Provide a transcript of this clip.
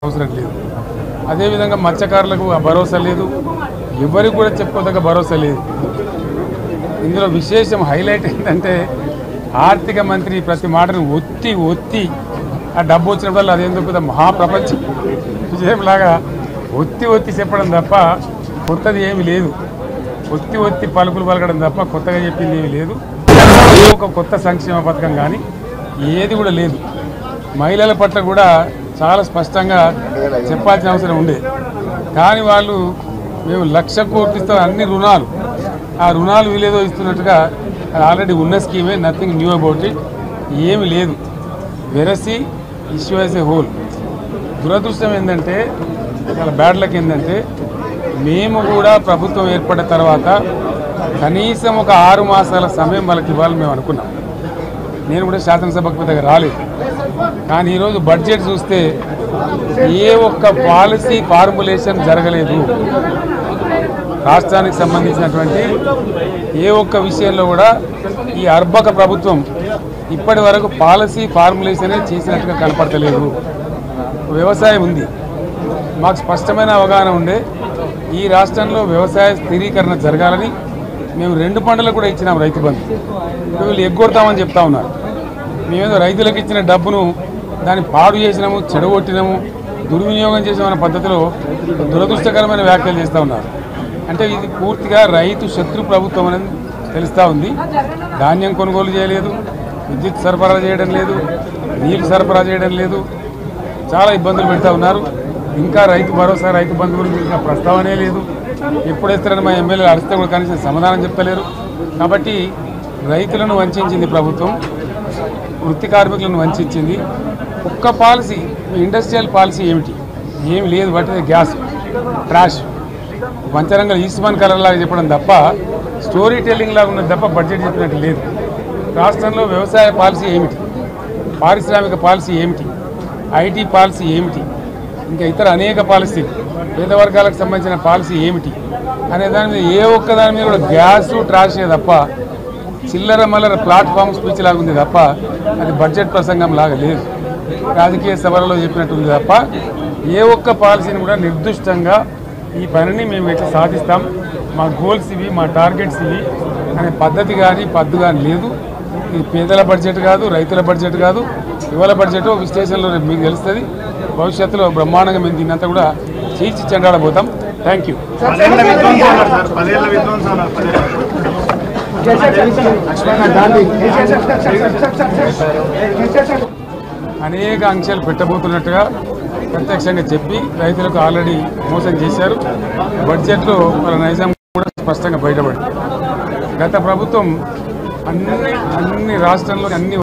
అవసరం లేదు. అదేవిధంగా మత్స్యకారులకు ఆ భరోసా లేదు, ఎవరికి కూడా చెప్పుకోదగ్గ భరోసా లేదు. ఇందులో విశేషం హైలైట్ ఏంటంటే ఆర్థిక మంత్రి ప్రతి మాటను ఒత్తి ఆ డబ్బు వచ్చినప్పుడు అదేందుకు మహాప్రపంచ విజయంలాగా ఒత్తి చెప్పడం తప్ప కొత్తది ఏమీ లేదు. ఒత్తి పలుకులు పలకడం తప్ప కొత్తగా చెప్పింది ఏమీ లేదు. ఒక కొత్త సంక్షేమ పథకం కానీ ఏది కూడా లేదు. మహిళల పట్ల కూడా చాలా స్పష్టంగా చెప్పాల్సిన అవసరం ఉండే. కానీ వాళ్ళు మేము 1,00,000 కోట్లు ఇస్తాం, అన్ని రుణాలు, ఆ రుణాలు వీలేదో ఇస్తున్నట్టుగా అది ఆల్రెడీ ఉన్న స్కీమే, నథింగ్ న్యూ అబౌట్ ఇట్, ఏమి లేదు. వెరసి ఇష్యూ యాజ్ ఏ హోల్. దురదృష్టం ఏంటంటే, చాలా బ్యాడ్ లక్ ఏంటంటే, మేము కూడా ప్రభుత్వం ఏర్పడిన తర్వాత కనీసం ఒక 6 మాసాల సమయం వాళ్ళకి ఇవ్వాలని మేము అనుకున్నాం. నేను కూడా శాసనసభకు పెద్దగా రాలేదు. కానీ ఈరోజు బడ్జెట్ చూస్తే ఏ ఒక్క పాలసీ ఫార్ములేషన్ జరగలేదు. రాష్ట్రానికి సంబంధించినటువంటి ఏ ఒక్క విషయంలో కూడా ఈ అర్బక ప్రభుత్వం ఇప్పటి వరకు పాలసీ ఫార్ములేషనే చేసినట్టుగా కనపడతలేదు. వ్యవసాయం ఉంది, మాకు స్పష్టమైన అవగాహన ఉండే ఈ రాష్ట్రంలో వ్యవసాయ స్థిరీకరణ జరగాలని మేము 2 పంటలకు కూడా ఇచ్చినాం రైతు బంధు. వీళ్ళు ఎగ్గొడతామని చెప్తా ఉన్నారు. మేమేదో రైతులకు ఇచ్చిన డబ్బును దాన్ని పాడు చేసినాము, చెడగొట్టినాము, దుర్వినియోగం చేసామన్న పద్ధతిలో దురదృష్టకరమైన వ్యాఖ్యలు చేస్తూ ఉన్నారు. అంటే ఇది పూర్తిగా రైతు శత్రు ప్రభుత్వం అనేది తెలుస్తూ ఉంది. ధాన్యం కొనుగోలు చేయలేదు, విద్యుత్ సరఫరా చేయడం లేదు, నీళ్లు సరఫరా చేయడం లేదు, చాలా ఇబ్బందులు పెడతా ఉన్నారు. ఇంకా రైతు భరోసా, రైతు బంధు గురించి ఇంకా ప్రస్తావనే లేదు. ఎప్పుడేస్తారని మా ఎమ్మెల్యేలు అరిస్తే కూడా కనీసం సమాధానం చెప్తలేరు. కాబట్టి రైతులను వంచింది ప్రభుత్వం, వృత్తి కార్మికులను వంచింది. ఒక్క పాలసీ, ఇండస్ట్రియల్ పాలసీ ఏమిటి? ఏమి లేదు. బట్టి గ్యాస్ ట్రాష్ పంచరంగం ఈస్మాన్ కలర్ లాగా చెప్పడం తప్ప, స్టోరీ టెల్లింగ్ లాగా ఉన్నది తప్ప బడ్జెట్ చెప్పినట్టు లేదు. రాష్ట్రంలో వ్యవసాయ పాలసీ ఏమిటి, పారిశ్రామిక పాలసీ ఏమిటి, ఐటీ పాలసీ ఏమిటి, ఇంకా ఇతర అనేక పాలసీలు, పేద వర్గాలకు సంబంధించిన పాలసీ ఏమిటి అనే దాని మీద ఏ ఒక్క దాని మీద కూడా గ్యాసు ట్రాషే తప్ప, చిల్లర మల్లర ప్లాట్ఫామ్ స్పీచ్ లాగా ఉంది తప్ప అది బడ్జెట్ ప్రసంగం లాగా లేదు. రాజకీయ సభలలో చెప్పినట్టుంది తప్ప ఏ ఒక్క పాలసీని కూడా నిర్దిష్టంగా ఈ పనిని మేము ఎట్లా సాధిస్తాం, మా గోల్స్ ఇవి, మా టార్గెట్స్ ఇవి అనే పద్ధతి కానీ పద్దు కానీ లేదు. ఇది పేదల బడ్జెట్ కాదు, రైతుల బడ్జెట్ కాదు, యువల బడ్జెట్. విశ్లేషణలో మీకు తెలుస్తుంది. భవిష్యత్తులో బ్రహ్మాండంగా మేము దీన్నంతా కూడా చీల్చి చెండాడబోతాం. Thank you. అనేక ఆంక్షలు పెట్టబోతున్నట్టుగా ప్రత్యక్షంగా చెప్పి రైతులకు ఆల్రెడీ మోసం చేశారు. బడ్జెట్లో వాళ్ళ నైజం కూడా స్పష్టంగా బయటపడింది. గత ప్రభుత్వం అన్ని రాష్ట్రాల్లో అన్ని